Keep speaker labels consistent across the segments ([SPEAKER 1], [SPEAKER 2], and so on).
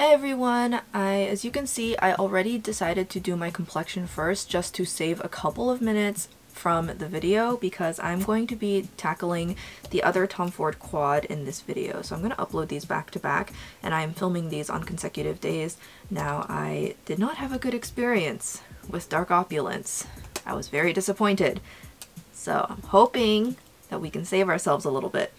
[SPEAKER 1] Hi everyone! As you can see, I already decided to do my complexion first just to save a couple of minutes from the video because I'm going to be tackling the other Tom Ford quad in this video. So I'm going to upload these back to back, and I'm filming these on consecutive days. Now, I did not have a good experience with Dark Opulence. I was very disappointed. So I'm hoping that we can save ourselves a little bit.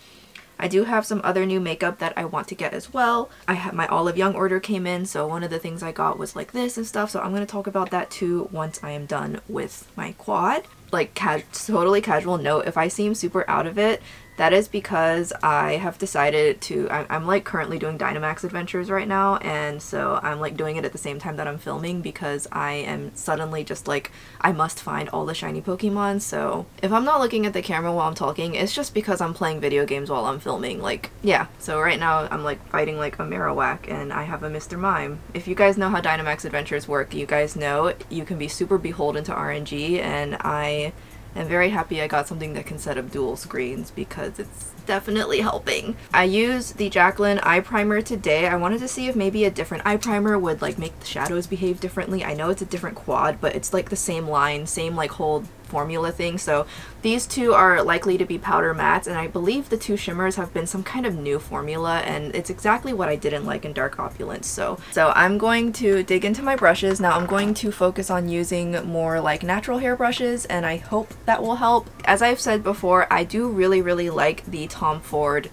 [SPEAKER 1] I do have some other new makeup that I want to get as well. I have my Olive Young order came in, so one of the things I got was like this and stuff, so I'm going to talk about that too once I am done with my quad. Like, totally casual note, if I seem super out of it, that is because I have decided to, I'm like currently doing Dynamax adventures right now, and so I'm like doing it at the same time that I'm filming because I am suddenly just like, I must find all the shiny Pokemon. So if I'm not looking at the camera while I'm talking, it's just because I'm playing video games while I'm filming. Like, yeah, so right now I'm like fighting like a Marowak and I have a Mr. Mime. If you guys know how Dynamax adventures work, you guys know you can be super beholden to RNG, and I am very happy I got something that can set up dual screens because it's definitely helping. I used the Jacqueline eye primer today. I wanted to see if maybe a different eye primer would like make the shadows behave differently. I know it's a different quad, but it's like the same line, same like whole formula thing. So these two are likely to be powder mattes, and I believe the two shimmers have been some kind of new formula, and it's exactly what I didn't like in Dark Opulence. So I'm going to dig into my brushes. Now I'm going to focus on using more like natural hair brushes, and I hope that will help. As I've said before, I do really like the Tom Ford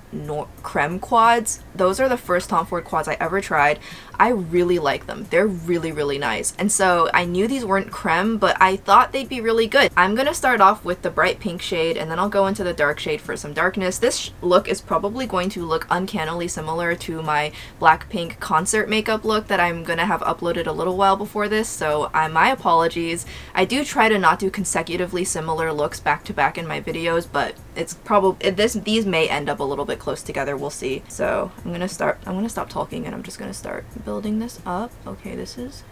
[SPEAKER 1] Creme quads. Those are the first Tom Ford quads I ever tried. I really like them. They're really nice. And so I knew these weren't creme, but I thought they'd be really good. I'm gonna start off with the bright pink shade, and then I'll go into the dark shade for some darkness. This look is probably going to look uncannily similar to my Blackpink concert makeup look that I'm gonna have uploaded a little while before this, so my apologies. I do try to not do consecutively similar looks back to back in my videos, but it's probably these may end up a little bit close together. We'll see. So I'm gonna stop talking and I'm just gonna start building this up. Okay, this is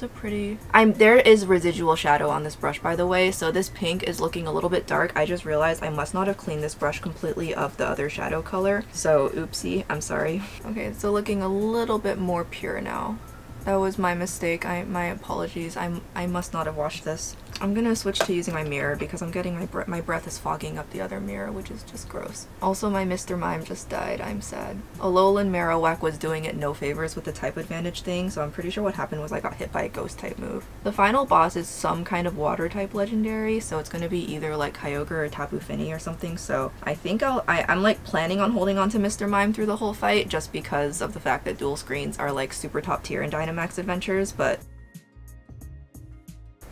[SPEAKER 1] a pretty... there is residual shadow on this brush, by the way, so this pink is looking a little bit dark. I just realized I must not have cleaned this brush completely of the other shadow color, so oopsie, I'm sorry. Okay, so looking a little bit more pure now. That was my mistake. My apologies. I must not have washed this. I'm gonna switch to using my mirror because I'm getting my breath is fogging up the other mirror, which is just gross. Also, my Mr. Mime just died. I'm sad. Alolan Marowak was doing it no favors with the type advantage thing, so I'm pretty sure what happened was I got hit by a ghost type move. The final boss is some kind of water type legendary, so it's gonna be either like Kyogre or Tapu Fini or something, so I think I'm like planning on holding on to Mr. Mime through the whole fight just because of the fact that dual screens are like super top tier in Dynamax adventures, but...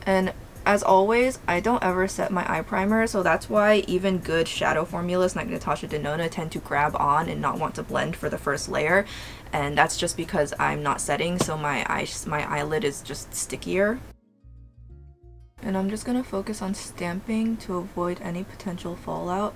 [SPEAKER 1] And as always, I don't ever set my eye primer, so that's why even good shadow formulas like NATASHA DENONA tend to grab on and not want to blend for the first layer, and that's just because I'm not setting, so my eyelid is just stickier. And I'm just gonna focus on stamping to avoid any potential fallout.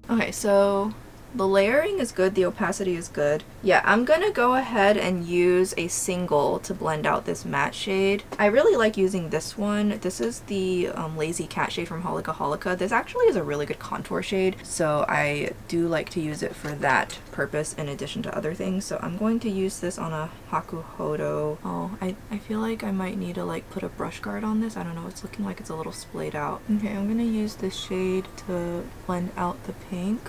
[SPEAKER 1] Okay, so the layering is good, the opacity is good. Yeah, I'm gonna go ahead and use a single to blend out this matte shade. I really like using this one. This is the Lazy Cat shade from Holika Holika. This actually is a really good contour shade, so I do like to use it for that purpose in addition to other things. So I'm going to use this on a Hakuhodo. Oh, I feel like I might need to like put a brush guard on this. I don't know, it's looking like it's a little splayed out. Okay, I'm gonna use this shade to blend out the pink.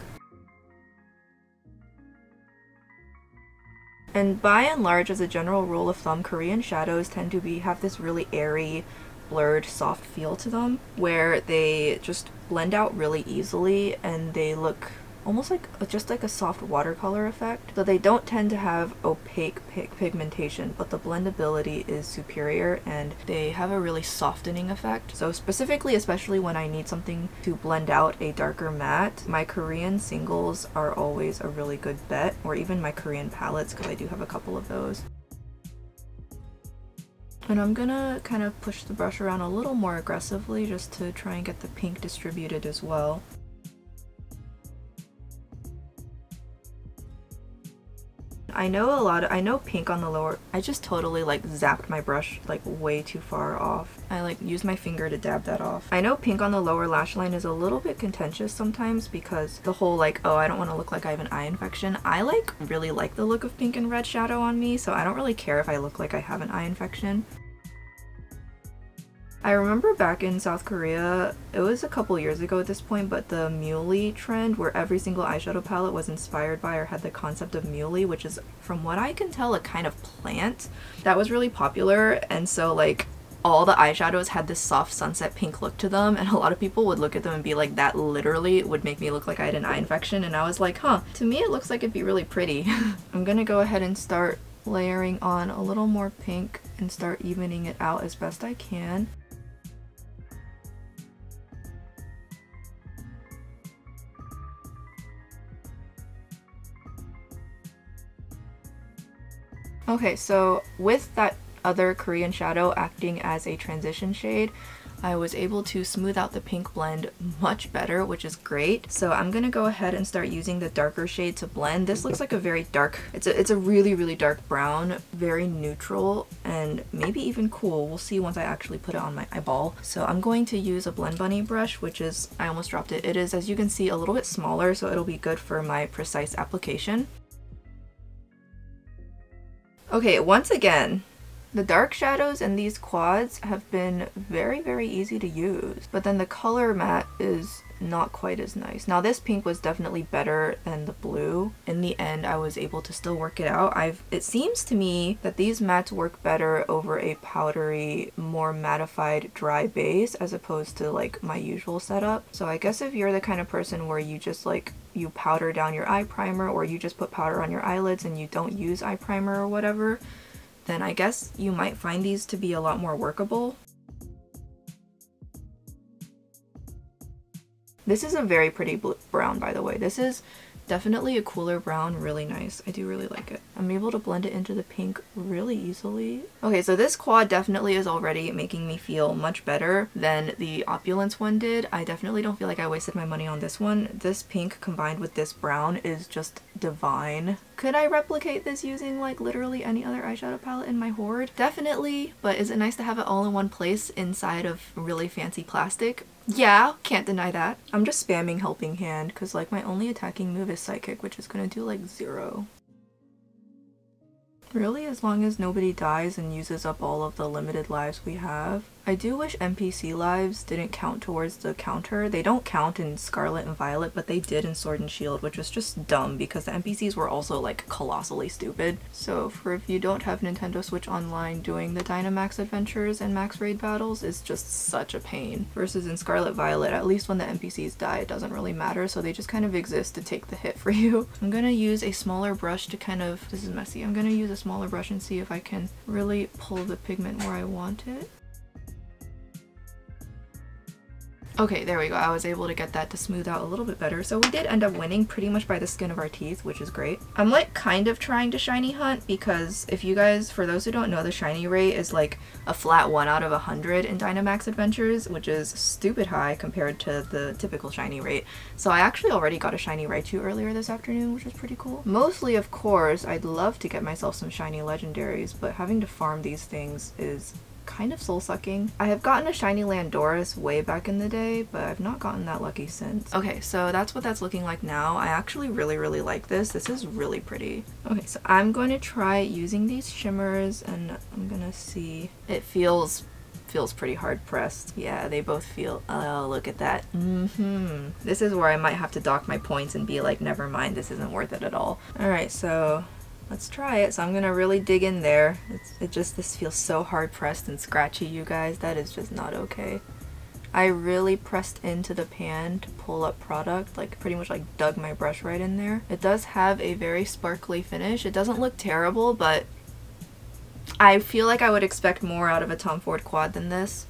[SPEAKER 1] And by and large, as a general rule of thumb, Korean shadows tend to have this really airy, blurred, soft feel to them, where they just blend out really easily and they look almost like just like a soft watercolor effect. So they don't tend to have opaque pigmentation, but the blendability is superior and they have a really softening effect. So specifically, especially when I need something to blend out a darker matte, my Korean singles are always a really good bet, or even my Korean palettes, because I do have a couple of those. And I'm gonna kind of push the brush around a little more aggressively just to try and get the pink distributed as well. I know pink on the lower. I just totally like zapped my brush like way too far off. I like used my finger to dab that off. I know pink on the lower lash line is a little bit contentious sometimes because the whole like, oh, I don't want to look like I have an eye infection. I like really like the look of pink and red shadow on me, so I don't really care if I look like I have an eye infection. I remember back in South Korea, it was a couple years ago at this point, but the Milky trend where every single eyeshadow palette was inspired by or had the concept of Milky, which is, from what I can tell, a kind of plant that was really popular. And so like all the eyeshadows had this soft sunset pink look to them, and a lot of people would look at them and be like, that literally would make me look like I had an eye infection. And I was like, huh, to me it looks like it'd be really pretty. I'm gonna go ahead and start layering on a little more pink and start evening it out as best I can. Okay, so with that other Korean shadow acting as a transition shade, I was able to smooth out the pink blend much better, which is great. So I'm gonna go ahead and start using the darker shade to blend. This looks like a very dark, it's a really, really dark brown, very neutral, and maybe even cool. We'll see once I actually put it on my eyeball. So I'm going to use a Blend Bunny brush, which is, I almost dropped it. It is, as you can see, a little bit smaller, so it'll be good for my precise application. Okay, once again, the dark shadows in these quads have been very, very easy to use, but then the color matte is not quite as nice. Now this pink was definitely better than the blue. In the end, I was able to still work it out. It seems to me that these mattes work better over a powdery, more mattified dry base as opposed to like my usual setup. So I guess if you're the kind of person where you just like, you powder down your eye primer, or you just put powder on your eyelids and you don't use eye primer or whatever, then I guess you might find these to be a lot more workable. This is a very pretty brown, by the way. This is definitely a cooler brown, really nice. I do really like it. I'm able to blend it into the pink really easily. Okay, so this quad definitely is already making me feel much better than the Opulence one did. I definitely don't feel like I wasted my money on this one. This pink combined with this brown is just divine. Could I replicate this using like literally any other eyeshadow palette in my hoard? Definitely, but is it nice to have it all in one place inside of really fancy plastic? Yeah, can't deny that. I'm just spamming Helping Hand because like my only attacking move is Psychic, which is gonna do like 0. Really, as long as nobody dies and uses up all of the limited lives we have. I do wish NPC lives didn't count towards the counter. They don't count in Scarlet and Violet, but they did in Sword and Shield, which was just dumb because the NPCs were also like colossally stupid. So for if you don't have Nintendo Switch Online, doing the Dynamax adventures and max raid battles is just such a pain. Versus in Scarlet Violet, at least when the NPCs die, it doesn't really matter, so they just kind of exist to take the hit for you. I'm gonna use a smaller brush to kind of, this is messy, I'm gonna use a smaller brush and see if I can really pull the pigment where I want it. Okay, there we go. I was able to get that to smooth out a little bit better. So we did end up winning pretty much by the skin of our teeth, which is great. I'm like kind of trying to shiny hunt because if you guys, for those who don't know, the shiny rate is like a flat 1 out of 100 in Dynamax Adventures, which is stupid high compared to the typical shiny rate. So I actually already got a shiny Raichu earlier this afternoon, which was pretty cool. Mostly, of course, I'd love to get myself some shiny legendaries, but having to farm these things is kind of soul-sucking. I have gotten a shiny Landoris way back in the day, but I've not gotten that lucky since. Okay, so that's what that's looking like now. I actually really like this. This is really pretty. Okay, so I'm going to try using these shimmers and I'm gonna see. It feels pretty hard pressed. Yeah, they both feel, oh, look at that. This is where I might have to dock my points and be like, never mind, this isn't worth it at all. Alright, so let's try it. So I'm gonna really dig in there. This feels so hard pressed and scratchy, you guys. That is just not okay. I really pressed into the pan to pull up product, like pretty much like dug my brush right in there. It does have a very sparkly finish. It doesn't look terrible, but I feel like I would expect more out of a Tom Ford quad than this.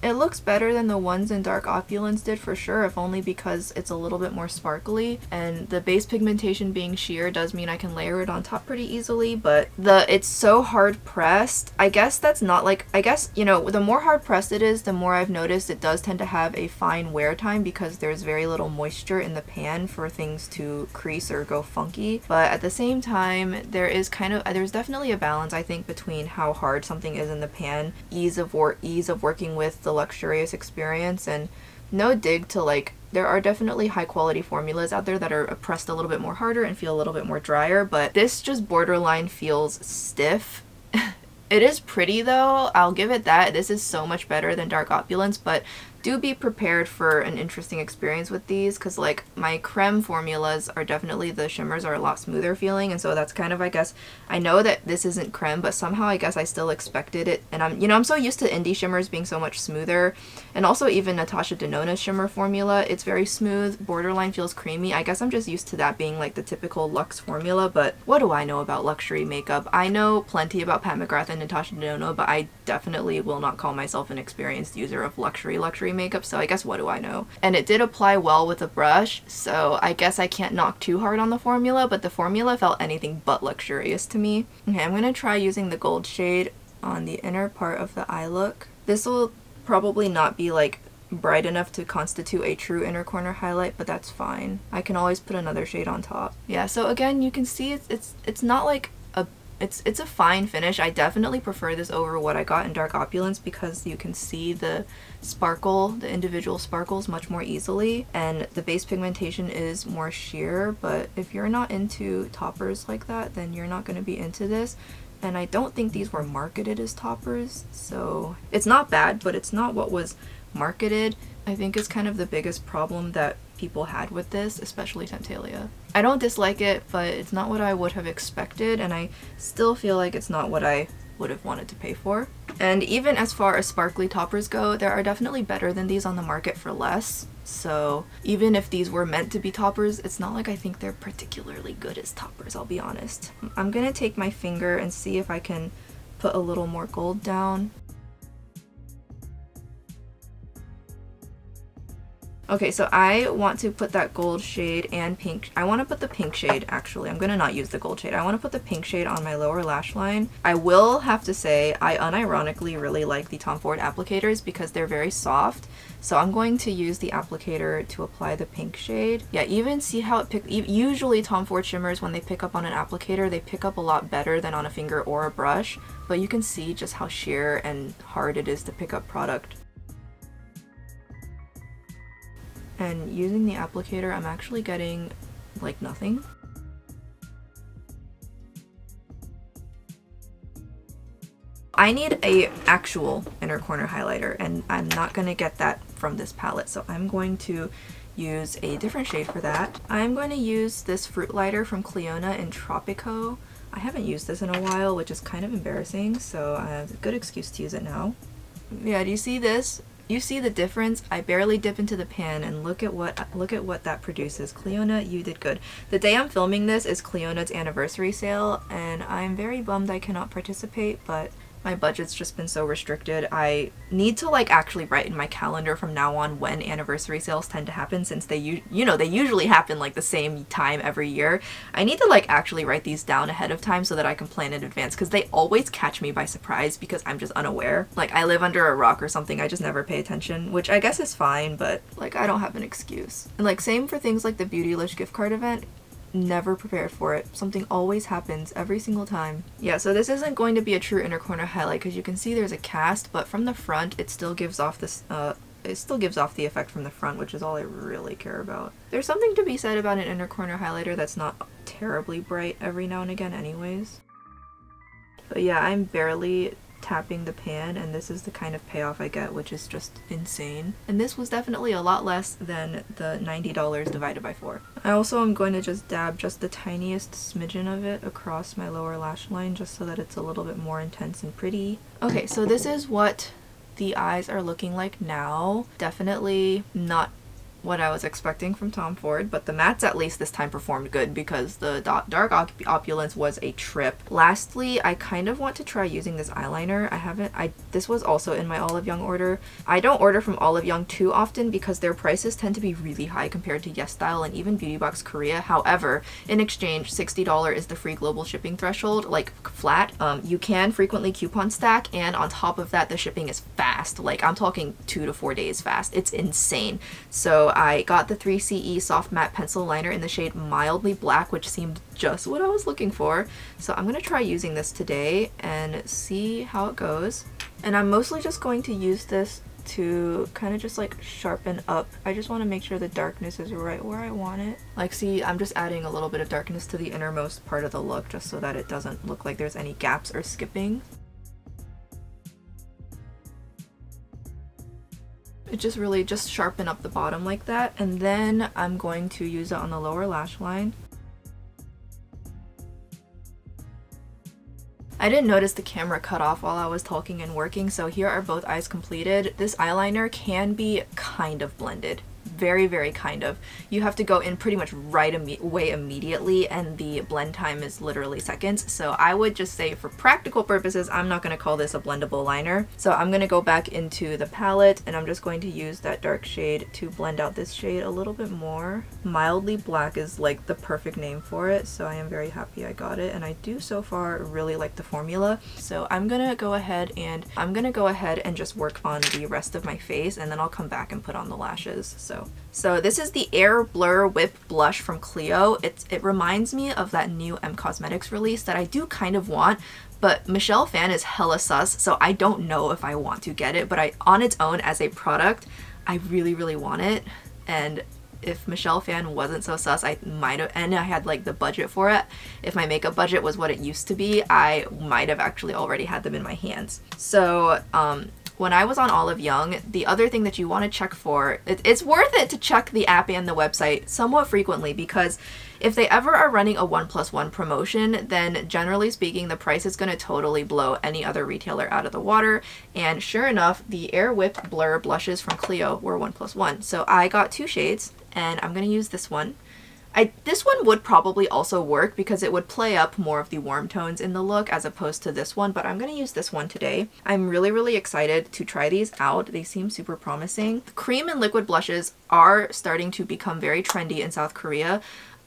[SPEAKER 1] It looks better than the ones in Dark Opulence did for sure, if only because it's a little bit more sparkly, and the base pigmentation being sheer does mean I can layer it on top pretty easily, but it's so hard pressed. I guess that's not like, I guess, you know, the more hard pressed it is, the more I've noticed it does tend to have a fine wear time because there's very little moisture in the pan for things to crease or go funky. But at the same time, there's definitely a balance, I think, between how hard something is in the pan, ease of working with the luxurious experience, and no dig to, like, there are definitely high quality formulas out there that are pressed a little bit more harder and feel a little bit more drier, but this just borderline feels stiff. It is pretty though, I'll give it that. This is so much better than Dark Opulence, but do be prepared for an interesting experience with these, because like my creme formulas are definitely, the shimmers are a lot smoother feeling, and so that's kind of, I guess, I know that this isn't creme, but somehow I guess I still expected it, and I'm so used to indie shimmers being so much smoother, and also even NATASHA DENONA's shimmer formula, it's very smooth, borderline feels creamy. I guess I'm just used to that being like the typical luxe formula, but what do I know about luxury makeup? I know plenty about Pat McGrath and NATASHA DENONA, but I definitely will not call myself an experienced user of luxury makeup, so I guess what do I know? And it did apply well with a brush, so I guess I can't knock too hard on the formula, but the formula felt anything but luxurious to me. Okay, I'm gonna try using the gold shade on the inner part of the eye look. This will probably not be like bright enough to constitute a true inner corner highlight, but that's fine. I can always put another shade on top. Yeah, so again, you can see it's not like it's a fine finish. I definitely prefer this over what I got in Dark Opulence because you can see the sparkle, the individual sparkles much more easily, and the base pigmentation is more sheer, but if you're not into toppers like that, then you're not going to be into this. And I don't think these were marketed as toppers, so it's not bad, but it's not what was marketed. I think is kind of the biggest problem that people had with this, especially Temptalia. I don't dislike it, but it's not what I would have expected, and I still feel like it's not what I would have wanted to pay for. And even as far as sparkly toppers go, there are definitely better than these on the market for less. So even if these were meant to be toppers, it's not like I think they're particularly good as toppers, I'll be honest. I'm gonna take my finger and see if I can put a little more gold down. Okay, so I want to put that gold shade and pink. I want to put the pink shade, actually. I'm going to not use the gold shade. I want to put the pink shade on my lower lash line. I will have to say I unironically really like the Tom Ford applicators because they're very soft. So I'm going to use the applicator to apply the pink shade. Yeah, even see how it usually Tom Ford shimmers, when they pick up on an applicator, they pick up a lot better than on a finger or a brush. But you can see just how sheer and hard it is to pick up product. And using the applicator, I'm actually getting like nothing. I need a actual inner corner highlighter, and I'm not gonna get that from this palette, so I'm going to use a different shade for that. I'm going to use this fruit lighter from CLIO in Tropico. I haven't used this in a while, which is kind of embarrassing, so I have a good excuse to use it now. Yeah, do you see this? You see the difference? I barely dip into the pan, and look at what that produces. CLIO, you did good. The day I'm filming this is CLIO's anniversary sale, and I'm very bummed I cannot participate, but my budget's just been so restricted. I need to like actually write in my calendar from now on when anniversary sales tend to happen, since they usually happen like the same time every year. I need to like actually write these down ahead of time so that I can plan in advance, because they always catch me by surprise because I'm just unaware. Like I live under a rock or something, I just never pay attention, which I guess is fine, but like I don't have an excuse. And like same for things like the Beautylish gift card event. Never prepared for it. Something always happens every single time. Yeah, so this isn't going to be a true inner corner highlight because you can see there's a cast, but from the front it still gives off this it still gives off the effect from the front, which is all I really care about. There's something to be said about an inner corner highlighter that's not terribly bright every now and again anyways. But yeah, I'm barely tapping the pan, and this is the kind of payoff I get, which is just insane. And this was definitely a lot less than the $90 divided by 4. I also am going to just dab just the tiniest smidgen of it across my lower lash line just so that it's a little bit more intense and pretty. Okay, so this is what the eyes are looking like now. Definitely not what I was expecting from Tom Ford, but the mattes at least this time performed good because the dark opulence was a trip. Lastly, I kind of want to try using this eyeliner. This was also in my Olive Young order. I don't order from Olive Young too often because their prices tend to be really high compared to YesStyle and even Beauty Box Korea. However, in exchange, $60 is the free global shipping threshold, like flat. You can frequently coupon stack, and on top of that, the shipping is fast. Like, I'm talking 2 to 4 days fast. It's insane. So I got the 3CE Soft Matte Pencil Liner in the shade Mildly Black, which seemed just what I was looking for. So I'm gonna try using this today and see how it goes. And I'm mostly just going to use this to kind of just like sharpen up. I just want to make sure the darkness is right where I want it. Like, see, I'm just adding a little bit of darkness to the innermost part of the look just so that it doesn't look like there's any gaps or skipping. It just really just sharpen up the bottom like that, and then I'm going to use it on the lower lash line. I didn't notice the camera cut off while I was talking and working, so here are both eyes completed. This eyeliner can be kind of blended. Very, very kind of. You have to go in pretty much right away immediately, and the blend time is literally seconds. So I would just say, for practical purposes, I'm not going to call this a blendable liner. So I'm going to go back into the palette, and I'm just going to use that dark shade to blend out this shade a little bit more. Mildly Black is like the perfect name for it, so I am very happy I got it, and I do so far really like the formula. So I'm gonna go ahead and just work on the rest of my face, and then I'll come back and put on the lashes. So this is the Air Blur Whip Blush from CLIO. It reminds me of that new M Cosmetics release that I do kind of want, but Michelle Phan is hella sus, so I don't know if I want to get it, but on its own as a product, I really, really want it. And if Michelle Phan wasn't so sus, I might have, and I had like the budget for it. If my makeup budget was what it used to be, I might have actually already had them in my hands. So when I was on Olive Young, the other thing that you want to check for, it's worth it to check the app and the website somewhat frequently, because if they ever are running a 1+1 promotion, then generally speaking, the price is going to totally blow any other retailer out of the water. And sure enough, the Air Whip Blur blushes from CLIO were 1+1. So I got 2 shades, and I'm going to use this one. This one would probably also work because it would play up more of the warm tones in the look as opposed to this one, but I'm going to use this one today. I'm really, really excited to try these out. They seem super promising. Cream and liquid blushes are starting to become very trendy in South Korea.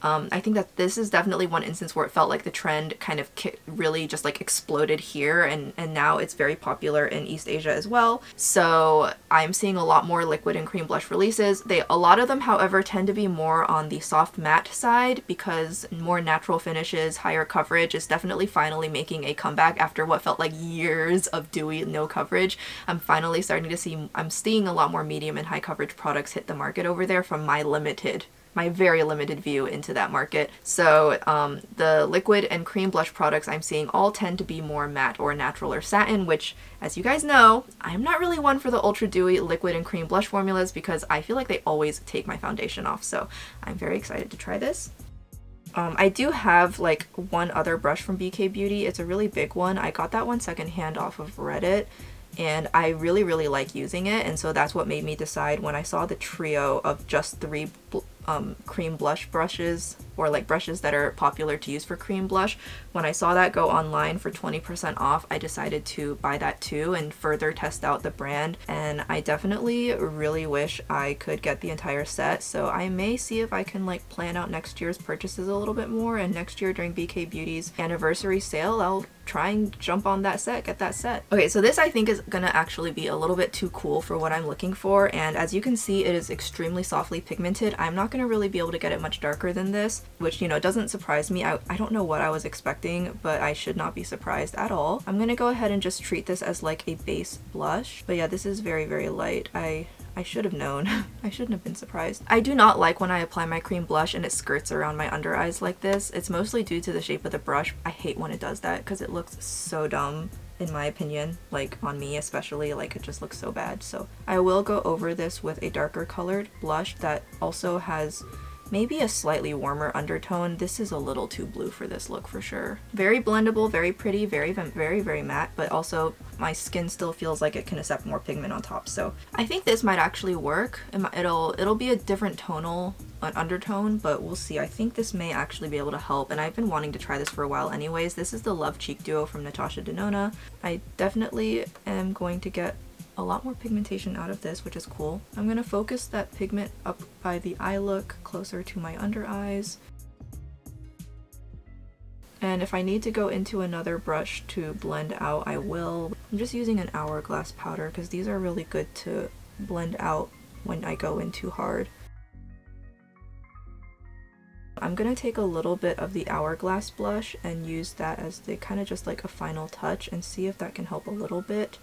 [SPEAKER 1] I think that this is definitely one instance where it felt like the trend kind of really just like exploded here, and now it's very popular in East Asia as well. So I'm seeing a lot more liquid and cream blush releases. A lot of them, however, tend to be more on the soft matte side because more natural finishes, higher coverage is definitely finally making a comeback after what felt like years of dewy no coverage. I'm finally starting to see, I'm seeing a lot more medium and high coverage products hit the market over there from my very limited view into that market. So the liquid and cream blush products I'm seeing all tend to be more matte or natural or satin, which, as you guys know, I'm not really one for the ultra dewy liquid and cream blush formulas because I feel like they always take my foundation off. So I'm very excited to try this. I do have like one other brush from BK Beauty. It's a really big one. I got that one secondhand off of Reddit, and I really, really like using it, and so that's what made me decide when I saw the trio of just 3 cream blush brushes, or like brushes that are popular to use for cream blush. When I saw that go online for 20% off, I decided to buy that too and further test out the brand, and I definitely really wish I could get the entire set. So I may see if I can like plan out next year's purchases a little bit more, and next year during BK Beauty's anniversary sale, I'll try and jump on that set, get that set. Okay, so this I think is gonna actually be a little bit too cool for what I'm looking for, and as you can see, it is extremely softly pigmented. I'm not gonna really be able to get it much darker than this, which, you know, doesn't surprise me. I don't know what I was expecting, but I should not be surprised at all. I'm gonna go ahead and just treat this as like a base blush, but yeah, this is very, very light. I should have known. I shouldn't have been surprised. I do not like when I apply my cream blush and it skirts around my under eyes like this. It's mostly due to the shape of the brush. I hate when it does that because it looks so dumb, in my opinion, like on me especially. Like, it just looks so bad. So I will go over this with a darker colored blush that also has maybe a slightly warmer undertone. This is a little too blue for this look for sure. Very blendable, very pretty, very matte, but also my skin still feels like it can accept more pigment on top. So I think this might actually work. It'll be a different tonal undertone, but we'll see. I think this may actually be able to help, and I've been wanting to try this for a while anyways. This is the Love Cheek Duo from NATASHA DENONA. I definitely am going to get a lot more pigmentation out of this, which is cool. I'm gonna focus that pigment up by the eye look, closer to my under eyes. And if I need to go into another brush to blend out, I will. I'm just using an Hourglass powder because these are really good to blend out when I go in too hard. I'm gonna take a little bit of the Hourglass blush and use that as the kind of just like a final touch and see if that can help a little bit.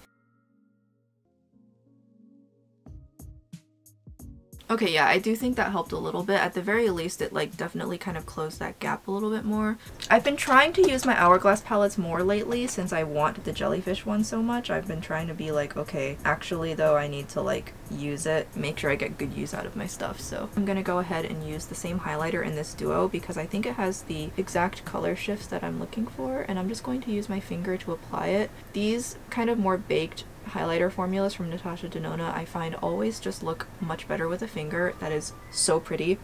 [SPEAKER 1] Okay, yeah, I do think that helped a little bit. At the very least, it like definitely kind of closed that gap a little bit more. I've been trying to use my Hourglass palettes more lately since I want the jellyfish one so much. I've been trying to be like, okay, actually though, I need to like use it, make sure I get good use out of my stuff. So I'm gonna go ahead and use the same highlighter in this duo because I think it has the exact color shifts that I'm looking for, and I'm just going to use my finger to apply it. These kind of more baked highlighter formulas from NATASHA DENONA I find always just look much better with a finger. That is so pretty.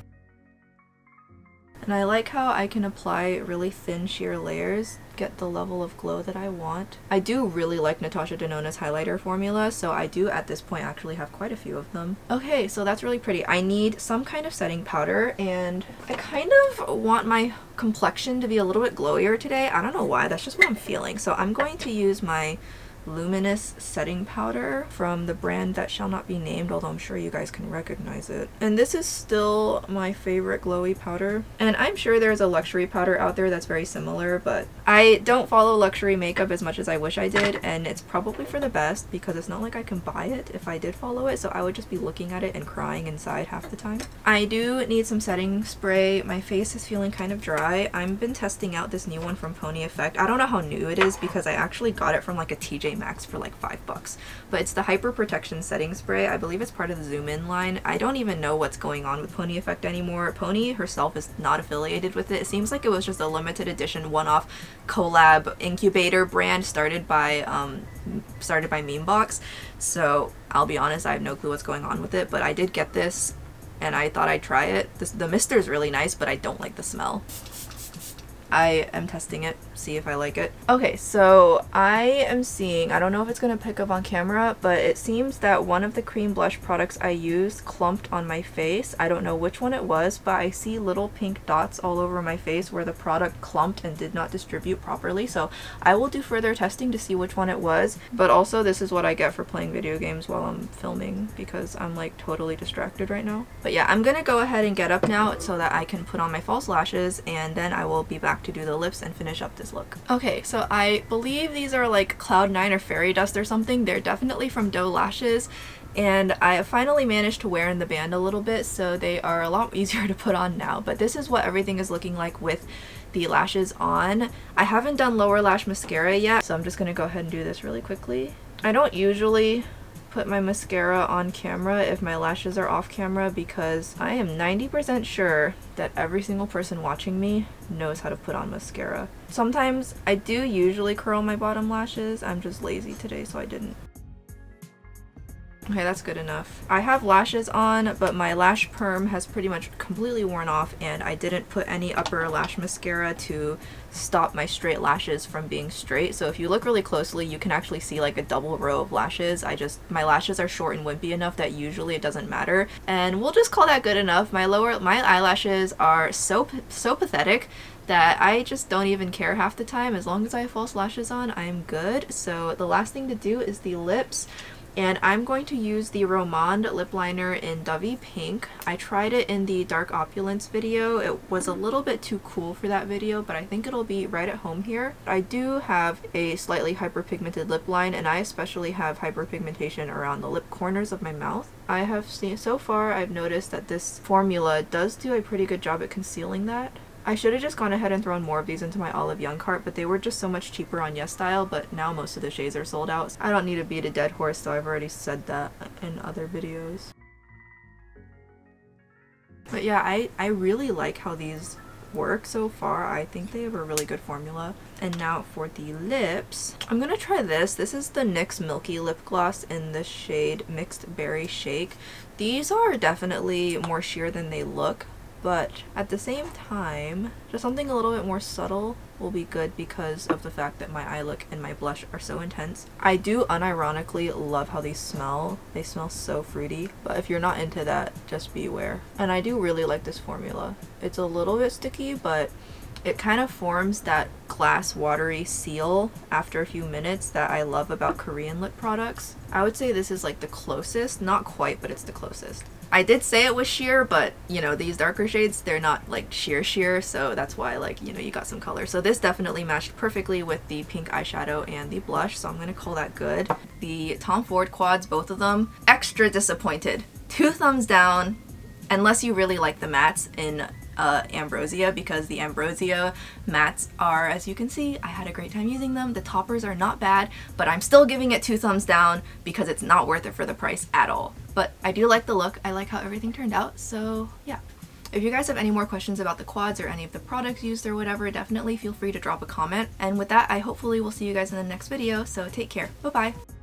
[SPEAKER 1] And I like how I can apply really thin sheer layers, get the level of glow that I want. I do really like NATASHA DENONA's highlighter formula, so I do at this point actually have quite a few of them. Okay, so that's really pretty. I need some kind of setting powder, and I kind of want my complexion to be a little bit glowier today. I don't know why, that's just what I'm feeling. So I'm going to use my luminous setting powder from the brand that shall not be named, although I'm sure you guys can recognize it. And this is still my favorite glowy powder, and I'm sure there's a luxury powder out there that's very similar, but I don't follow luxury makeup as much as I wish I did, and it's probably for the best because it's not like I can buy it if I did follow it, so I would just be looking at it and crying inside half the time. I do need some setting spray. My face is feeling kind of dry. I've been testing out this new one from Pony Effect. I don't know how new it is because I actually got it from like a TJ Maxx for like $5, but it's the Hyper Protection Setting Spray. I believe it's part of the Zoom In line. I don't even know what's going on with Pony Effect anymore. Pony herself is not affiliated with it. It seems like it was just a limited edition one-off collab incubator brand started by Memebox. So I'll be honest, I have no clue what's going on with it, but I did get this and I thought I'd try it. The mister is really nice, but I don't like the smell. I am testing it, see if I like it. Okay, so I am seeing, I don't know if it's gonna pick up on camera, but it seems that one of the cream blush products I used clumped on my face. I don't know which one it was, but I see little pink dots all over my face where the product clumped and did not distribute properly. So I will do further testing to see which one it was, but also this is what I get for playing video games while I'm filming because I'm like totally distracted right now. But yeah, I'm gonna go ahead and get up now so that I can put on my false lashes, and then I will be back to do the lips and finish up this look. Okay, so I believe these are like Cloud9 or Fairy Dust or something. They're definitely from Doe Lashes, and I finally managed to wear in the band a little bit, so they are a lot easier to put on now. But this is what everything is looking like with the lashes on. I haven't done lower lash mascara yet, so I'm just gonna go ahead and do this really quickly. I don't usually put my mascara on camera if my lashes are off camera because I am 90% sure that every single person watching me knows how to put on mascara. Sometimes I do usually curl my bottom lashes. I'm just lazy today, so I didn't. Okay, that's good enough. I have lashes on, but my lash perm has pretty much completely worn off, and I didn't put any upper lash mascara to stop my straight lashes from being straight. So if you look really closely, you can actually see like a double row of lashes. My lashes are short and wimpy enough that usually it doesn't matter, and we'll just call that good enough. My eyelashes are so pathetic that I just don't even care half the time. As long as I have false lashes on, I'm good. So the last thing to do is the lips. And I'm going to use the Romand lip liner in Dovey Pink. I tried it in the Dark Opulence video. It was a little bit too cool for that video, but I think it'll be right at home here. I do have a slightly hyperpigmented lip line, and I especially have hyperpigmentation around the lip corners of my mouth. I have seen, so far I've noticed that this formula does do a pretty good job at concealing that. I should have just gone ahead and thrown more of these into my Olive Young cart, but they were just so much cheaper on YesStyle, but now most of the shades are sold out. I don't need to beat a dead horse, so I've already said that in other videos. But yeah, I really like how these work so far. I think they have a really good formula. And now for the lips, I'm gonna try this. This is the NYX Milky lip gloss in the shade Mixed Berry Shake. These are definitely more sheer than they look, but at the same time, just something a little bit more subtle will be good because of the fact that my eye look and my blush are so intense. I do unironically love how these smell. They smell so fruity, but if you're not into that, just beware. And I do really like this formula. It's a little bit sticky, but it kind of forms that glass watery seal after a few minutes that I love about Korean lip products. I would say this is like the closest, not quite, but it's the closest. I did say it was sheer, but you know, these darker shades, they're not like sheer, so that's why, like, you know, you got some color. So this definitely matched perfectly with the pink eyeshadow and the blush, so I'm gonna call that good. The Tom Ford quads, both of them, extra disappointed. 2 thumbs down, unless you really like the mattes in Ambrosia, because the Ambrosia mattes are, as you can see, I had a great time using them. The toppers are not bad, but I'm still giving it 2 thumbs down because it's not worth it for the price at all. But I do like the look. I like how everything turned out, so yeah. If you guys have any more questions about the quads or any of the products used or whatever, definitely feel free to drop a comment. And with that, I hopefully will see you guys in the next video, so take care. Bye-bye!